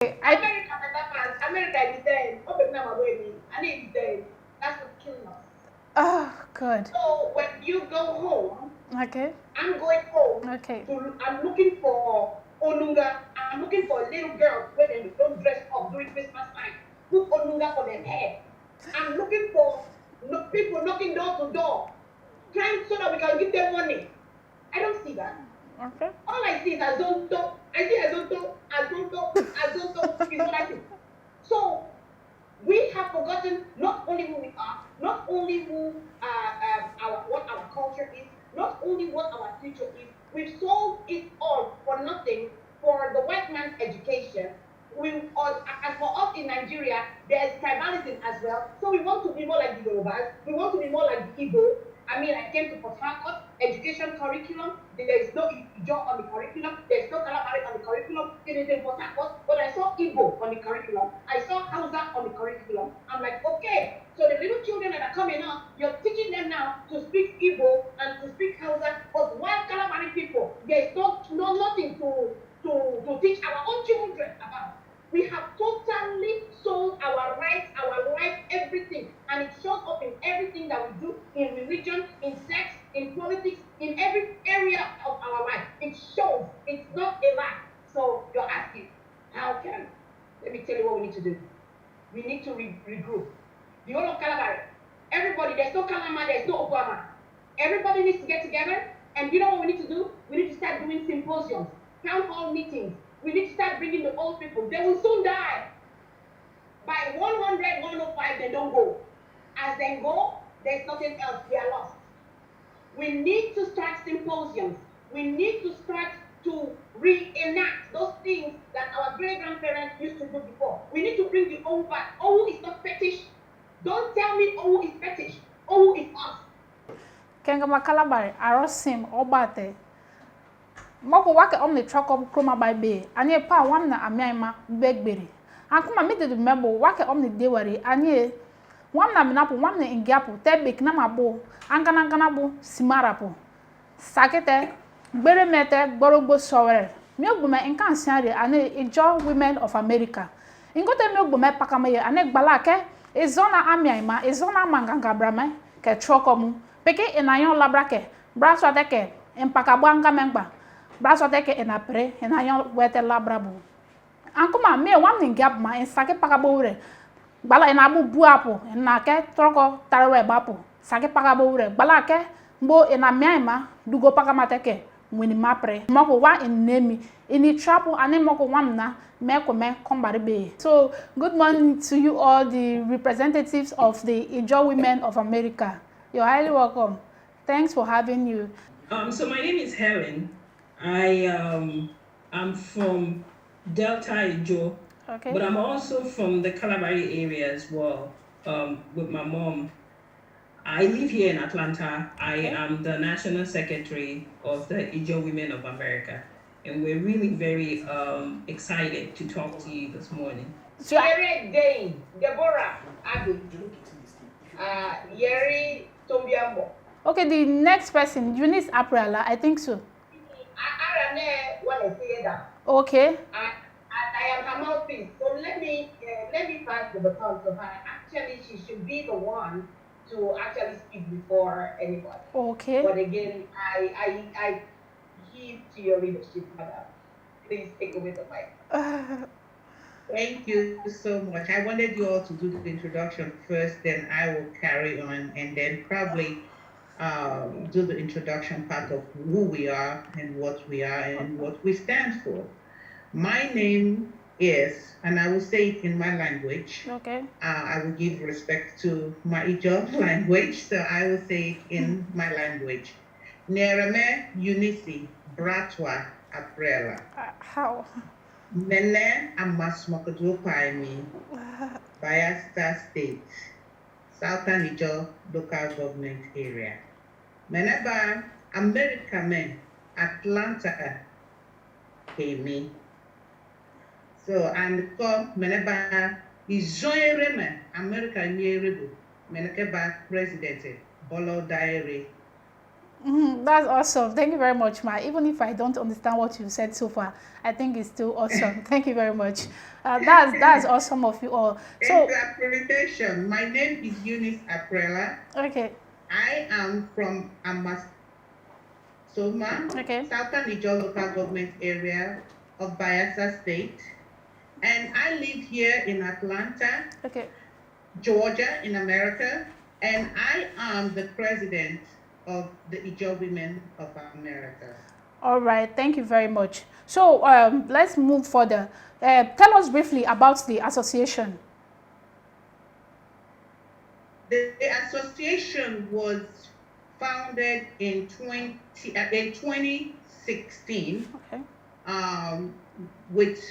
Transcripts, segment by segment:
America is dead. Open now my way. I need dead. That's what's killing us. Oh, good. So when you go home, Okay. I'm going home. Okay. I'm looking for Onunga. I'm looking for little girls where they don't dress up during Christmas time. Put Onunga for their hair. I'm looking for people knocking door to door, trying so that we can give them money. I don't see that. Okay. All I see is Azonto. I see Azonto is what I see. So we have forgotten not only who we are, not only who what our culture is, not only what our future is. We've sold it all for nothing for the white man's education. As for us in Nigeria, there's tribalism as well. So we want to be more like the Yorubas. We want to be more like the Igbo. I mean, I came to Port Harcourt, education curriculum. There is no Ijaw on the curriculum. There's no Kalabari on the curriculum. It is in Port Harcourt, but I saw Igbo on the curriculum. I saw Hausa on the curriculum. I'm like, okay, so the little children that are coming up, you're teaching them now to speak Igbo and to speak Hausa. But while Kalabari people, there's nothing to teach our own children about. We have totally sold our rights, our life, everything. And it shows up in everything that we do, in religion, in sex, in politics, in every area of our life. It shows. It's not a lie. So you're asking, how can? Let me tell you what we need to do. We need to regroup. The whole of Kalabari, everybody, there's no Kalama, there's no Obama. Everybody needs to get together. And you know what we need to do? We need to start doing symposiums, town hall meetings. We need to start bringing the old people. They will soon die. By 100, 105, they don't go. As they go, there's nothing else. They are lost. We need to start symposiums. We need to start to reenact those things that our great-grandparents used to do before. We need to bring the old back. Owu is not fetish. Don't tell me Owu is fetish. Owu is us. Kengama Kalabari, Arosim, Obate. Moko wake omni truck up kroma by bay. Anye pa wamna amiama begberi. Ankuma mede du mebo wake omni dewari. Anye wamna minapo wamna ingiapo tebik na mabo. Angana bo simarapo. Sakete gbere mete borogbo sowere. Miogbume inkan siare ane Ijaw Women of America. Ingote miogbume pakamaye ane gbalake ezona amiama ezona manganga brame ke truck omu. Peke enayon labrake braso teke empakabwanga mengba. Braso teke enapre enayon wete labrabo. Ankuma me wamni gap ma ensake pakabore. Bala enabu buapo enake troko tarwe bapo. Sake pakabore. Bala ke mbo enamiaima dugo pakamateke wini mapre. Moko wa enemi ini trapo ane moko wamna meko me kombaribe. So good morning to you all, the representatives of the Ijaw Women of America. You're highly welcome. Thanks for having you. So my name is Helen. I'm from Delta Ijaw, Okay. but I'm also from the Kalabari area as well, with my mom. I live here in Atlanta. I am the National Secretary of the Ijaw Women of America, and we're really very excited to talk to you this morning. Yeri Dane, Deborah, Abi, Yeri Tombiambo. Okay, the next person, Eunice Aprala, I think so. Okay. I am her mouthpiece, so let me pass the baton to her. Actually, she should be the one to actually speak before anybody. Okay. But again, I heed to your leadership, madam. Please take away the mic. Thank you so much. I wanted you all to do the introduction first, then I will carry on, and then probably do the introduction part of who we are and what we are and what we stand for. My name is, and I will say it in my language. Okay. I will give respect to my Ijaw language, so I will say it in my language. Nereme Unisi Bratwa Aprela. How? Mene Amasmokodo Paimi, Bayelsa State, Southern Ijaw Local Government Area. Meneba America men, Atlanta Kemi. So, and come Meneba Ijoyere men, America Nyeribu, Menekeba President, Bolo Diary, That's awesome. Thank you very much, Ma. Even if I don't understand what you said so far, I think it's still awesome. Thank you very much. That's awesome of you all. So, Interpretation. My name is Eunice Aprella. okay. I am from Amasoma, Okay. Southern Ijaw local government area of Bayelsa State. And I live here in Atlanta, Okay. Georgia, in America. And I am the president of the Ijaw Women of America. All right. Thank you very much. So, let's move further. Tell us briefly about the association. The association was founded in 2016 Okay. with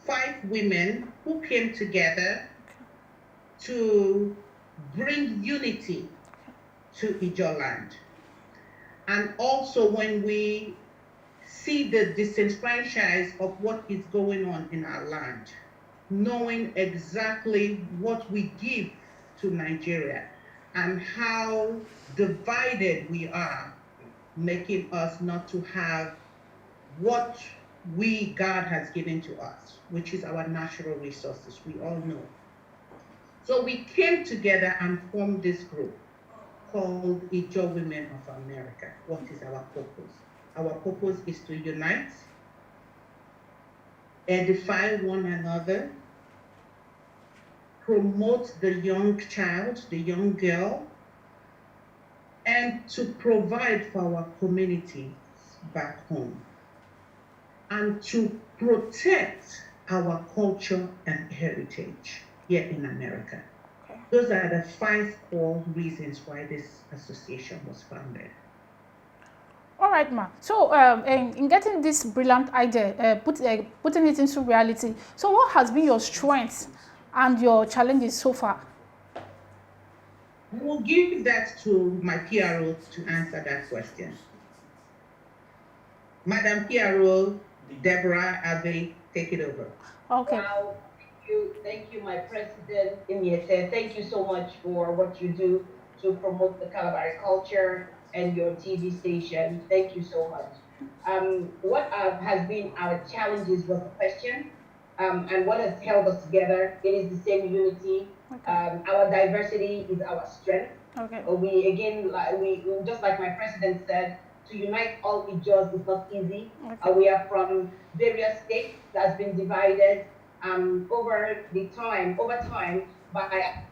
5 women who came together to bring unity to Ijaw land. And also when we see the disenfranchised of what is going on in our land, knowing exactly what we give to Nigeria and how divided we are, making us not to have what God has given to us, which is our natural resources, we all know. So we came together and formed this group called Ijaw Women of America. What is our purpose? Our purpose is to unite, edify one another, promote the young child, the young girl, and to provide for our communities back home, and to protect our culture and heritage here in America. Okay. Those are the 5 core reasons why this association was founded. All right, Ma. So, in getting this brilliant idea, putting it into reality, so what has been your strengths and your challenges so far? We'll give that to my PRO to answer that question. Madam PRO, Deborah Abbey, take it over. Okay. Wow, thank you, my president, Imiete. Thank you so much for what you do to promote the Kalabari culture and your TV station. Thank you so much. What has been our challenges was the question, and what has held us together. It is the same unity. Okay. Our diversity is our strength. Okay. We again, we just like my president said, to unite all Ijaws is not easy. Okay. We are from various states that's been divided over time by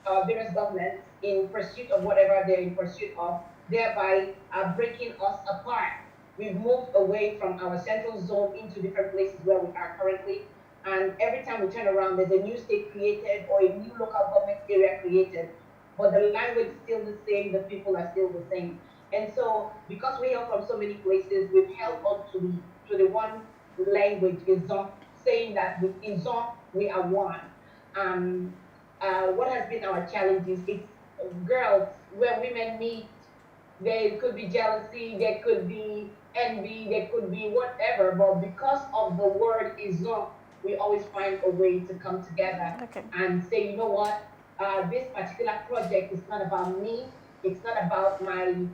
our various governments in pursuit of whatever they're in pursuit of, thereby breaking us apart. We've moved away from our central zone into different places where we are currently. And every time we turn around, there's a new state created or a new local government area created. But the language is still the same, the people are still the same. And so, because we hail from so many places, we've held on to the one language, Ijaw, saying that with Ijaw, we are one. What has been our challenges? It's girls, where women meet, there could be jealousy, there could be envy, there could be whatever, but because of the word Ijaw, we always find a way to come together Okay. and say, you know what, this particular project is not about me, it's not about my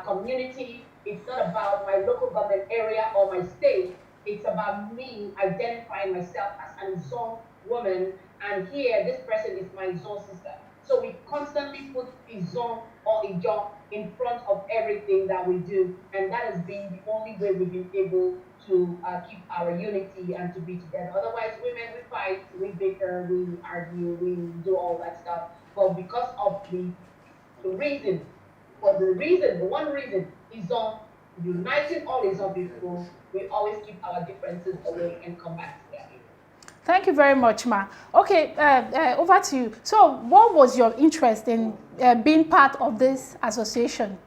community, it's not about my local government area or my state, it's about me identifying myself as an Ijaw woman, and here, this person is my Ijaw sister. So we constantly put Ijaw or Ijaw in front of everything that we do, and that has been the only way we've been able to keep our unity and to be together. Otherwise, women, we fight, we bicker, we argue, we do all that stuff. But because of the reason, the one reason, Ijaw, uniting all Ijaw people, we always keep our differences away and come back together. Thank you very much, Ma. Okay, over to you. So, what was your interest in being part of this association?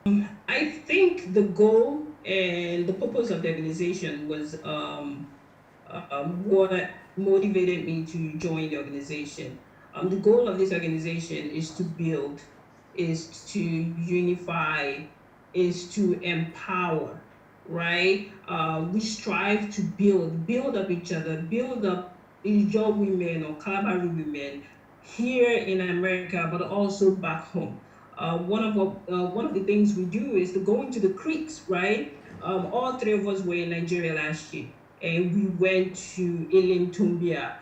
I think the goal and the purpose of the organization was what motivated me to join the organization. The goal of this organization is to build, is to unify, is to empower, right? We strive to build up each other, build up Ijaw women or Kalabari women here in America, but also back home. one of the things we do is to go into the creeks, right? All three of us were in Nigeria last year, and we went to Elim Tumbia.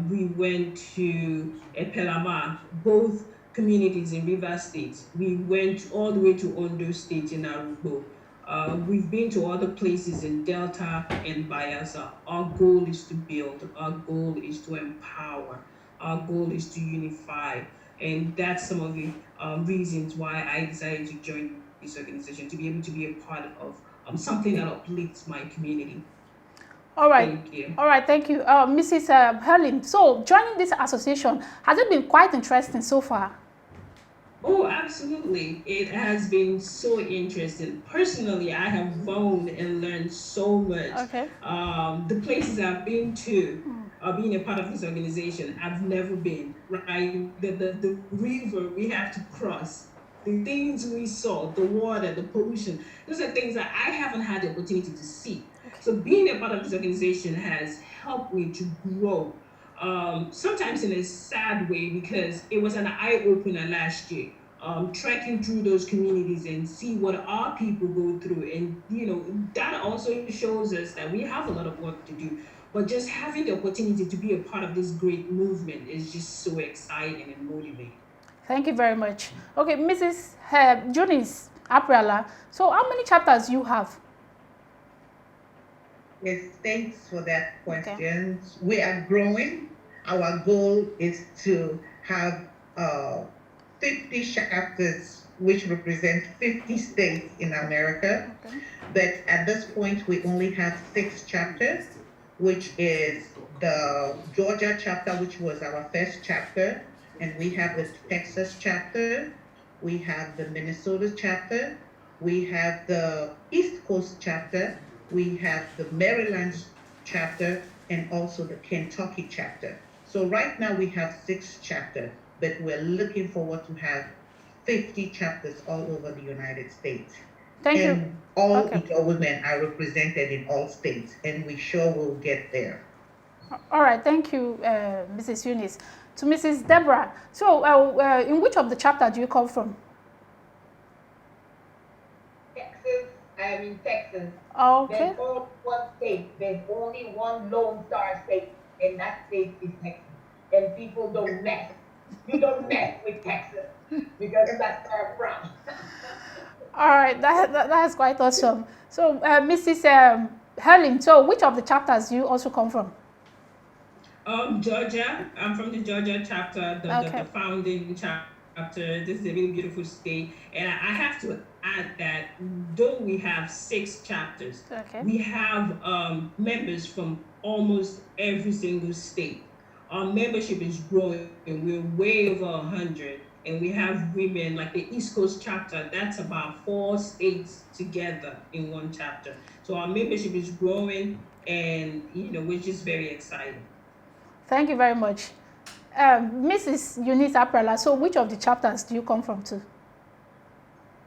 We went to Epelama, both communities in River State. We went all the way to Ondo State in Arubo. We've been to other places in Delta and Bayelsa. Our goal is to build. Our goal is to empower. Our goal is to unify. And that's some of the reasons why I decided to join this organization, to be able to be a part of something that uplifts my community. All right. Thank you. All right, thank you. Mrs. Helen, so joining this association, has it been quite interesting so far? Oh, absolutely. It has been so interesting. Personally, I have grown and learned so much. Okay. The places I've been to, being a part of this organization, I've never been, right? The river we have to cross, the things we saw, the water, the pollution, those are things that I haven't had the opportunity to see. So being a part of this organization has helped me to grow. Sometimes in a sad way, because it was an eye-opener last year, trekking through those communities and see what our people go through. And, that also shows us that we have a lot of work to do. But just having the opportunity to be a part of this great movement is just so exciting and motivating. Thank you very much. Okay, Mrs. Junice Aprala, so how many chapters you have? Yes, thanks for that question. Okay. We are growing. Our goal is to have 50 chapters, which represent 50 states in America. Okay. But at this point, we only have 6 chapters, which is the Georgia chapter, which was our first chapter, and we have the Texas chapter, we have the Minnesota chapter, we have the East Coast chapter, we have the Maryland chapter, and also the Kentucky chapter. So right now we have 6 chapters, but we're looking forward to have 50 chapters all over the United States. Thank you. All Ijaw women are represented in all states, and we sure will get there. All right, thank you, Mrs. Eunice. To Mrs. Deborah, so in which of the chapters do you come from? Texas. I am in Texas. Okay. There's only one state. There's only one Lone Star state, and that state is Texas. And people don't mess. You don't mess with Texas because that's where I'm from. All right, that's quite awesome. So, Mrs. Helen, so which of the chapters do you also come from? Georgia. I'm from the Georgia chapter, the founding chapter. This is a really beautiful state. And I have to add that though we have 6 chapters, we have members from almost every single state. Our membership is growing, and we're way over 100. And we have women, like the East Coast chapter, that's about 4 states together in one chapter. So our membership is growing, and we're just very excited. Thank you very much. Mrs. Eunice Aprala, so which of the chapters do you come from too?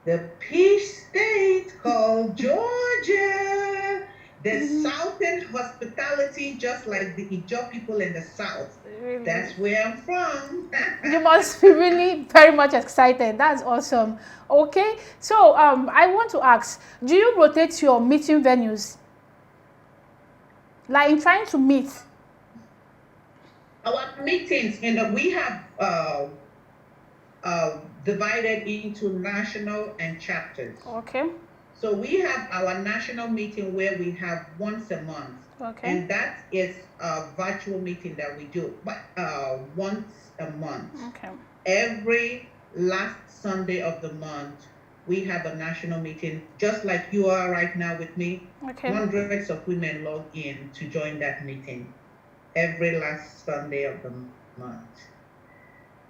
The peace state called Georgia. The Southern hospitality, just like the Ijaw people in the South. Really? That's where I'm from. You must be really very much excited. That's awesome. Okay, so I want to ask, do you rotate your meeting venues? Like in trying to meet? Our meetings, we have divided into national and chapters. Okay. So we have our national meeting where we have once a month. Okay. And that is a virtual meeting that we do once a month. Okay. Every last Sunday of the month, we have a national meeting, just like you are right now with me. Okay. Hundreds of women log in to join that meeting every last Sunday of the month.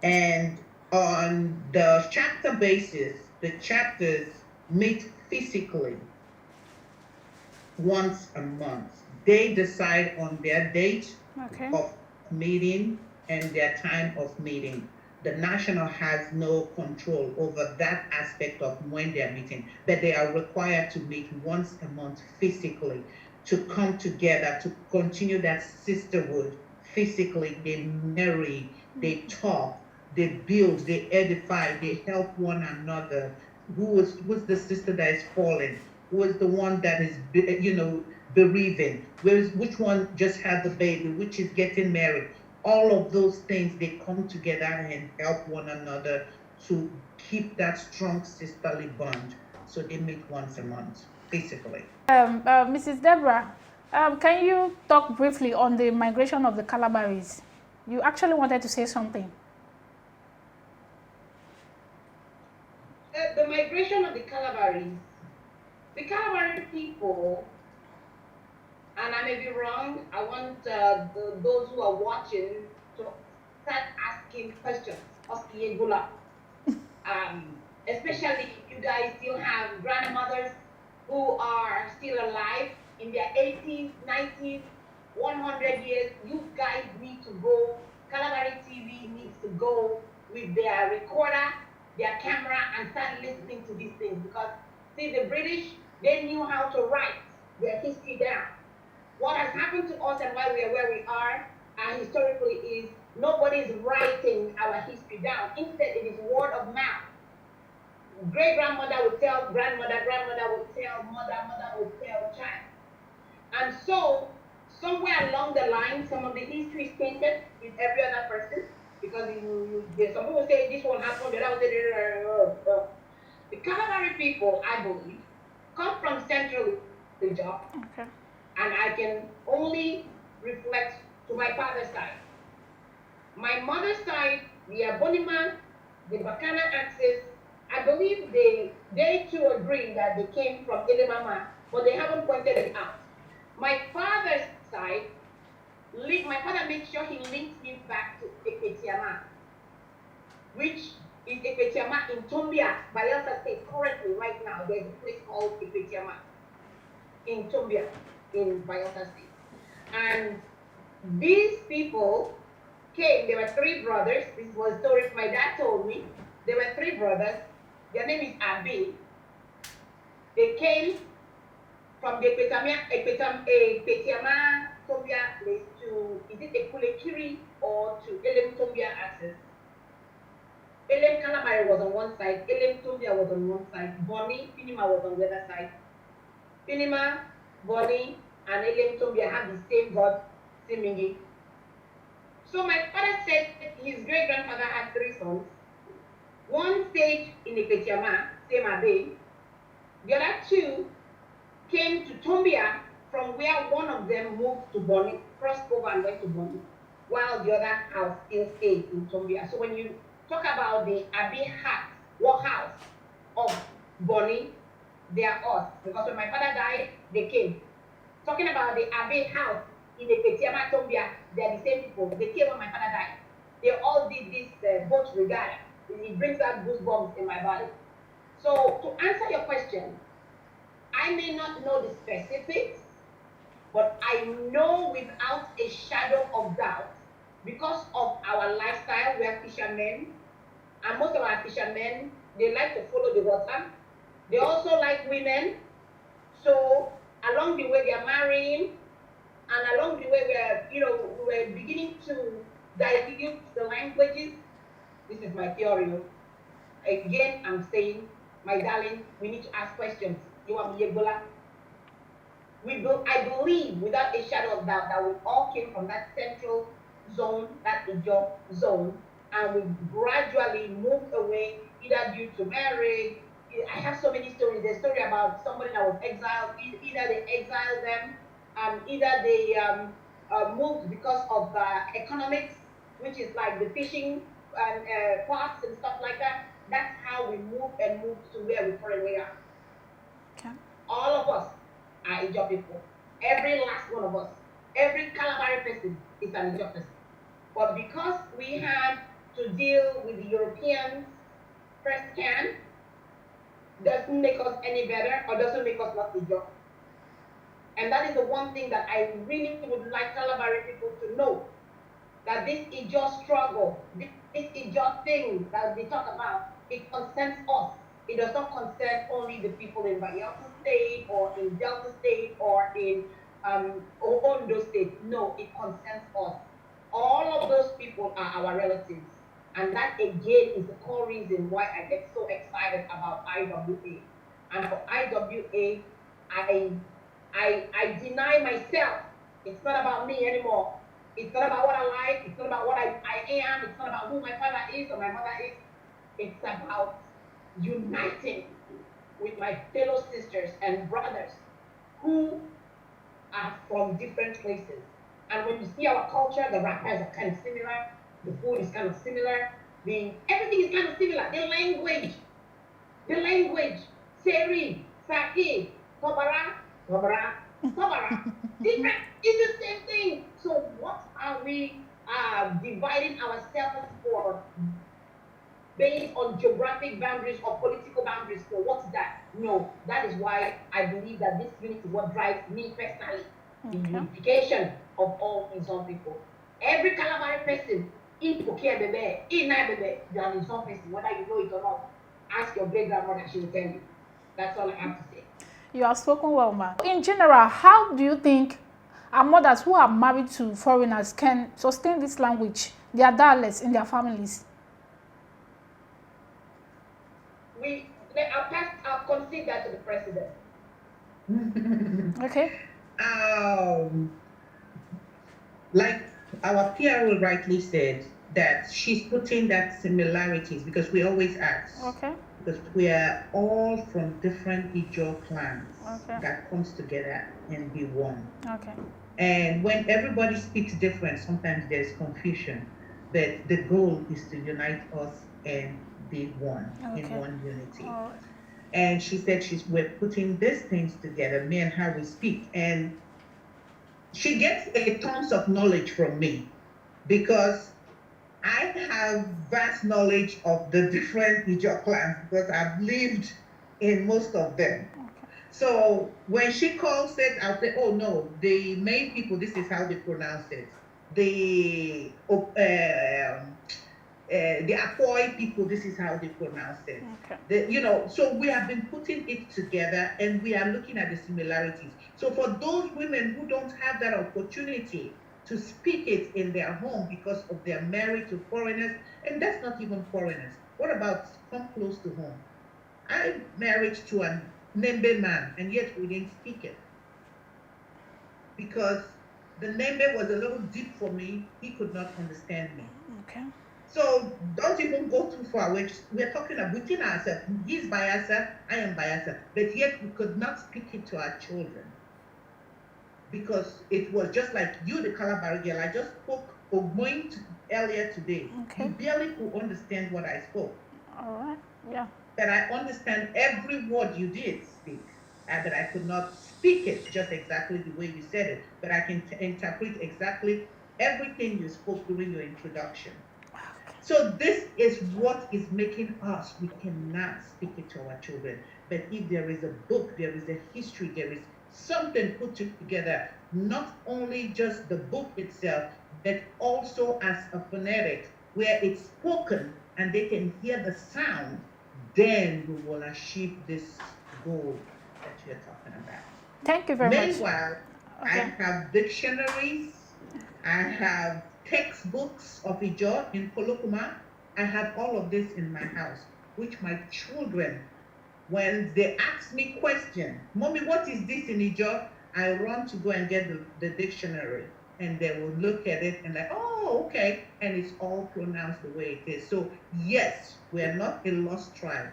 And on the chapter basis, the chapters meet physically once a month. They decide on their date of meeting and their time of meeting. The national has no control over that aspect of when they're meeting, but they are required to meet once a month physically to come together to continue that sisterhood physically. They marry, they talk, they build, they edify, they help one another. Who's the sister that is falling? Who is the one that is, bereaving? Which one just had the baby? Which is getting married? All of those things, they come together and help one another to keep that strong sisterly bond. So they meet once a month, basically. Mrs. Deborah, can you talk briefly on the migration of the Kalabaris? You actually wanted to say something. The migration of the Kalabari people, and I may be wrong, I want those who are watching to start asking questions. Especially if you guys still have grandmothers who are still alive in their 80s, 90s, 100 years, you guys need to go. Kalabari TV needs to go with their recorder, their camera, and start listening to these things. Because, see, the British, they knew how to write their history down. What has happened to us and why we are where we are historically is nobody is writing our history down. Instead, it is word of mouth. Great-grandmother would tell grandmother, grandmother would tell mother, mother would tell child. And so, somewhere along the line, some of the history is tainted with every other person, because some people say this one happened, the other say, the Kalabari people, I believe, come from Central Ijaw, Okay. and I can only reflect to my father's side. My mother's side, the Abonima, the Bakana axis, I believe they too agree that they came from Ilemama, but they haven't pointed it out. My father's side, my father made sure he linked me back to Ekpetiama, which is Ekpetiama in Tombia, Bayelsa State. Currently, right now, there's a place called Ekpetiama in Tombia, in Bayelsa State. And these people came, there were 3 brothers. This was a story my dad told me. There were 3 brothers. Their name is Abi. They came from the Ekpetiama Tombia place to, is it Ekulekiri or to Elem Tombia access? Elem Kalabari was on one side, Elem Tombia was on one side, Boni, Pinima was on the other side. Pinima, Boni, and Elem Tombia had the same god, seemingly. So my father said his great-grandfather had 3 sons. One stayed in Ekpetiama, same Abe. The other 2 came to Tombia, from where one of them moved to Boni, crossed over and went to Boni, while the other house still stayed in Tombia. So when you talk about the Abe house of Boni, they are us. Because when my father died, they came. Talking about the Abe house in the Ekpetiama Tombia, they are the same people. They came when my father died. They all did this boat regatta. It brings out goosebumps in my body. So to answer your question, I may not know the specifics, but I know without a shadow of doubt, because of our lifestyle, we are fishermen, and most of our fishermen, they like to follow the water. They also like women. So along the way, they are marrying, and along the way, we're beginning to dilute the languages. This is my theory. Again, I'm saying, my darling, we need to ask questions. You want me Ebola? I believe without a shadow of doubt that we all came from that central zone, that Ijaw zone, and we gradually moved away, either due to marriage. I have so many stories. There's a story about somebody that was exiled. Either they exiled them, either they moved because of economics, which is like the fishing and parks and stuff like that. That's how we moved to where we currently are. Okay. All of us are Ijaw people. Every last one of us. Every Kalabari person is an Ijaw person. But because we had to deal with the Europeans firsthand, doesn't make us any better or doesn't make us not Ijaw. And that is the one thing that I really would like Kalabari people to know, that this Ijaw struggle, this Ijaw thing that they talk about, it concerns us. It does not concern only the people in Bayelsa State or in Delta State or in Ondo State. No, it concerns us. All of those people are our relatives. And that again is the core reason why I get so excited about IWA. And for IWA, I deny myself. It's not about me anymore. It's not about what I like. It's not about what I am. It's not about who my father is or my mother is. It's about uniting with my fellow sisters and brothers who are from different places. And when you see our culture, the rappers are kind of similar, the food is kind of similar, everything is kind of similar. The language, Seri, Saki, Kobara, different, it's the same thing. So what are we dividing ourselves for based on geographic boundaries or political boundaries? So what's that? No, that is why I believe that this unity is what drives me personally. The unification of all Izon people. Every Kalabari person, in Pokia Bebe, in Bebe, you are an Izon person, whether you know it or not. Ask your great grandmother, she will tell you. That's all I have to say. You have spoken well, ma. In general, how do you think our mothers who are married to foreigners can sustain this language, their dialects in their families? I'll concede that to the president. Okay. Like our PRO rightly said, that she's putting that similarities, because we always ask. Okay. Because we are all from different Ijaw clans that comes together and be one. Okay. And when everybody speaks different, sometimes there's confusion. But the goal is to unite us and be one in one unity. All right. And she said we're putting these things together, me and her, we speak. And she gets a tons of knowledge from me, because I have vast knowledge of the different Ijaw clans, because I've lived in most of them. Okay. So when she calls it, I'll say, oh no, the main people, this is how they pronounce it. The Apoy people, this is how they pronounce it. Okay. So we have been putting it together and we are looking at the similarities. So for those women who don't have that opportunity to speak it in their home because of their marriage to foreigners, and that's not even foreigners. What about come close to home? I'm married to a Nembe man, and yet we didn't speak it. Because the Nembe was a little deep for me, he could not understand me. Okay. So don't even go too far. We're talking about within ourselves. He's Bayelsa, I am Bayelsa. But yet we could not speak it to our children. Because it was just like you, the Kalabari girl. I just spoke Ogboin earlier today. Okay. You barely could understand what I spoke. All right. Yeah. But I understand every word you did speak. But I could not speak it just exactly the way you said it. But I can interpret exactly everything you spoke during your introduction. So this is what is making us, we cannot speak it to our children. But if there is a book, there is a history, there is something put together, not only just the book itself, but also as a phonetic, where it's spoken and they can hear the sound, then we will achieve this goal that you're talking about. Thank you very much. Meanwhile, I have dictionaries, I have textbooks of Ijaw in Kolokuma. I have all of this in my house, which my children, when they ask me question, Mommy, what is this in Ijaw? I run to go and get the dictionary, and they will look at it and like, oh, okay, and it's all pronounced the way it is. So yes, we are not a lost tribe.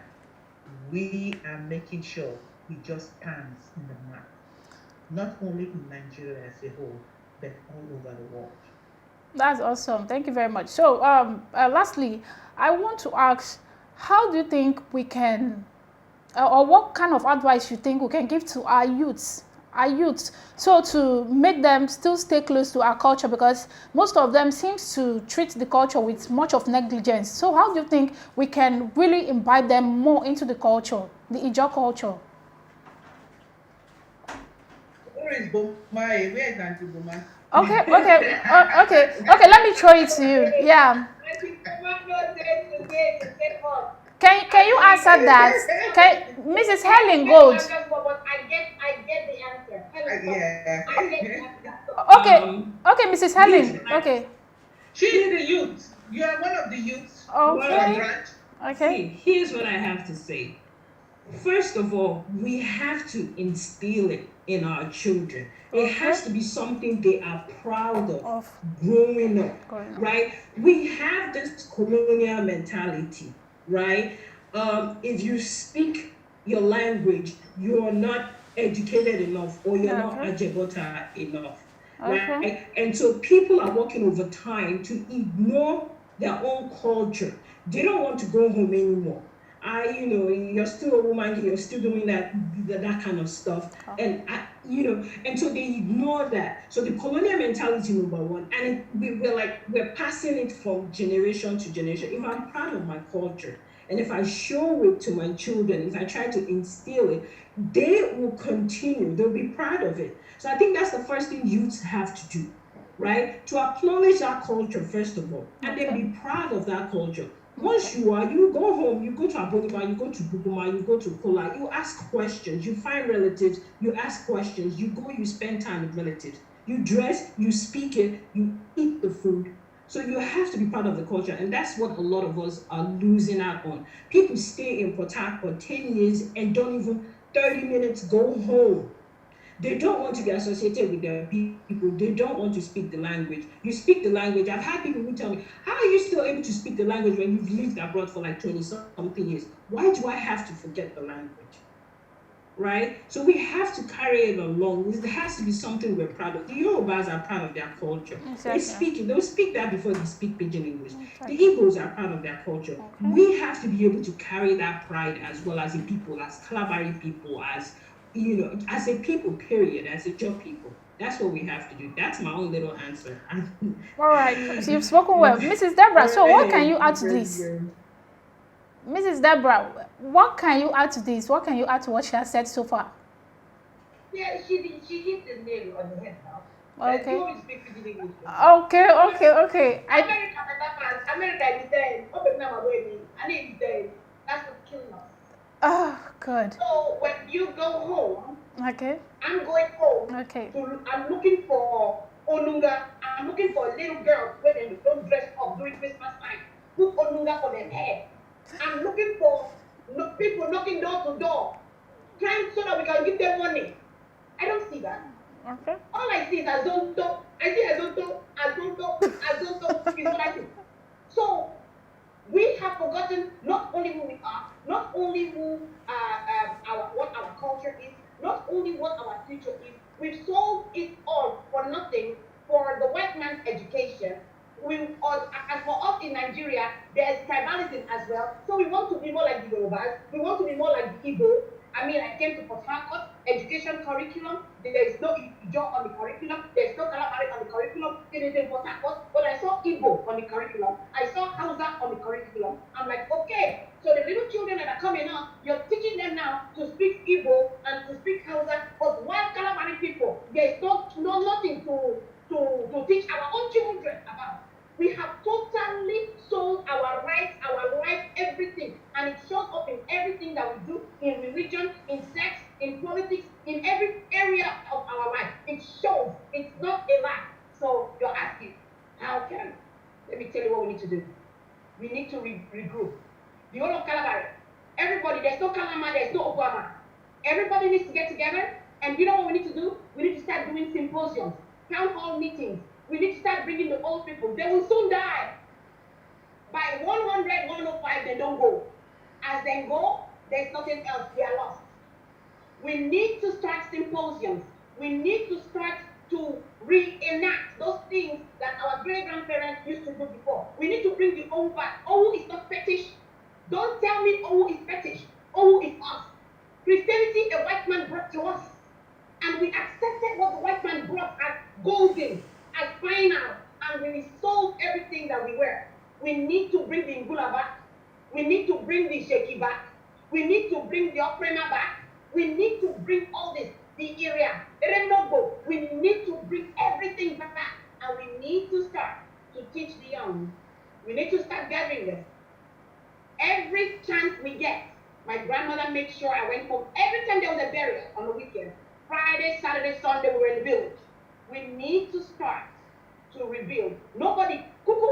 We are making sure it just stands in the map, not only in Nigeria as a whole, but all over the world. That's awesome. Thank you very much. So, lastly, I want to ask, how do you think we can, or what kind of advice you think we can give to our youths, so to make them still stay close to our culture, because most of them seems to treat the culture with much of negligence. So, how do you think we can really imbibe them more into the culture, the Ijaw culture? Where is Boma? Where is Auntie Boma? Okay. Let me throw it to you. Yeah. Can you answer that? Mrs. Helen Gold. I get the answer. Yeah. Okay, Mrs. Helen. Okay. She is the youth. You are one of the youths. Okay. Branch. Okay. See, here's what I have to say. First of all, we have to instill it in our children. It has to be something they are proud of growing up, right? We have this colonial mentality, right? If you speak your language, you're not educated enough or you're not ajebota enough, right? And so people are working overtime to ignore their own culture. They don't want to go home anymore. You're still a woman, you're still doing that kind of stuff. And so they ignore that. So the colonial mentality, number one, and we're passing it from generation to generation. If I'm proud of my culture, and if I show it to my children, if I try to instill it, they will continue. They'll be proud of it. So I think that's the first thing youths have to do, right? To acknowledge that culture, first of all, and then be proud of that culture. Once you go home, you go to Aboliba, you go to Buguma, you go to Kola, you ask questions, you find relatives, you ask questions, you go, you spend time with relatives, you dress, you speak it, you eat the food. So you have to be part of the culture, and that's what a lot of us are losing out on. People stay in Port Harcourt 10 years and don't even 30 minutes go home. They don't want to be associated with their people. They don't want to speak the language. You speak the language. I've had people who tell me, how are you still able to speak the language when you've lived abroad for like 20-something years? Why do I have to forget the language? Right? So we have to carry it along. It has to be something we're proud of. The Yorubas are proud of their culture. They'll speak that before they speak Pidgin English. The Igbos are proud of their culture. We have to be able to carry that pride as well as a people, as Kalabari people, as a people, period, as a job people. That's what we have to do. That's my own little answer. All right. So you've spoken well. Mrs. Deborah, so what can you add to this? Mrs. Deborah, what can you add to this? What can you add to what she has said so far? Yeah, she hit the nail on the head now. Okay. Okay. America is there. I need there. That's what killing us. Oh, good. So when you go home, okay, I'm going home. Okay. I'm looking for Onunga. I'm looking for little girls where they don't dress up during Christmas time. Put Onunga on their head. I'm looking for people knocking door to door, trying so that we can give them money. I don't see that. Okay. All I see is Azonto. I see Azonto. Is what I see. So we have forgotten not only who we are, not only who what our culture is, not only what our future is. We've sold it all for nothing for the white man's education. As for us in Nigeria, there's tribalism as well. So we want to be more like the Yorubas. We want to be more like the Igbo. I mean, I came to Port Harcourt, education curriculum. There is no Ijaw on the curriculum. There's no Kalabari on the curriculum. It is in Port Harcourt. But I saw Igbo on the curriculum. I saw Hausa on the curriculum. I'm like, okay. So the little children that are coming up, you're teaching them now to speak Igbo and to speak Hausa. But while Kalabari people, there's nothing to teach our own children about. We have totally sold our rights, our life, everything. And it shows up in everything that we do, in religion, in sex, in politics, in every area of our life. It shows. It's not a lie. So you're asking, how can? Let me tell you what we need to do. We need to regroup. The whole of Kalabari, everybody, there's no Kalama, there's no Obama. Everybody needs to get together. And you know what we need to do? We need to start doing symposiums, town hall meetings. We need to start bringing the old people. They will soon die. By 100, 105, they don't go. As they go, there's nothing else. They are lost. We need to start symposiums. We need to start to reenact those things that our great-grandparents used to do before. We need to bring the old back. Old is not fetish. Don't tell me old is fetish. Old is us. Christianity, a white man brought to us. And we accepted what the white man brought as golden, as final, and we sold everything that we were. We need to bring the Ngula back. We need to bring the Sheki back. We need to bring the Oprema back. We need to bring all this, the area, Remnobo. We need to bring everything back. And we need to start to teach the young. We need to start gathering them. Every chance we get, my grandmother made sure I went home. Every time there was a burial on the weekend, Friday, Saturday, Sunday, we were in the village. We need to start to rebuild. Nobody, Kuku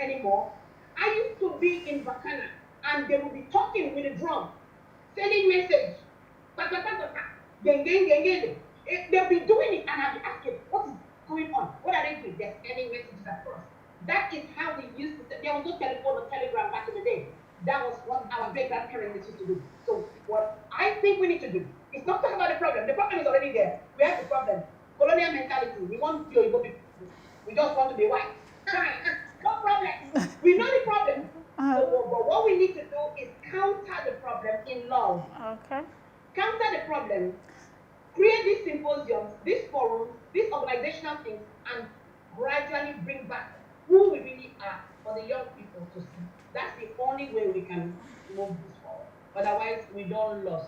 anymore. I used to be in Bacana, and they would be talking with a drum, sending message. Pa, pa, pa, pa, pa. Gang, gang, gang, gang. They'll be doing it, and I'll be asking, what is going on? What are they doing? They're sending messages across. That is how we used to. There was no telephone or telegram back in the day. That was what our great grandparents used to do. So what I think we need to do is not talk about the problem. The problem is already there. We have the problem. Colonial mentality. We want to be. We just want to be white. Fine. No problem. We know the problem. But what we need to do is counter the problem in love. Okay. Counter the problem. Create these symposiums, these forums, these organizational things, and gradually bring back who we really are for the young people to see. That's the only way we can move this forward. Otherwise, we don't lose.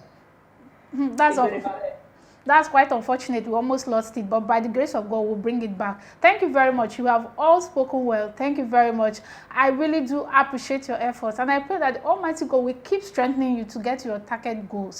That's quite unfortunate. We almost lost it, but by the grace of God, we'll bring it back. Thank you very much. You have all spoken well. Thank you very much. I really do appreciate your efforts, and I pray that the Almighty God will keep strengthening you to get your target goals.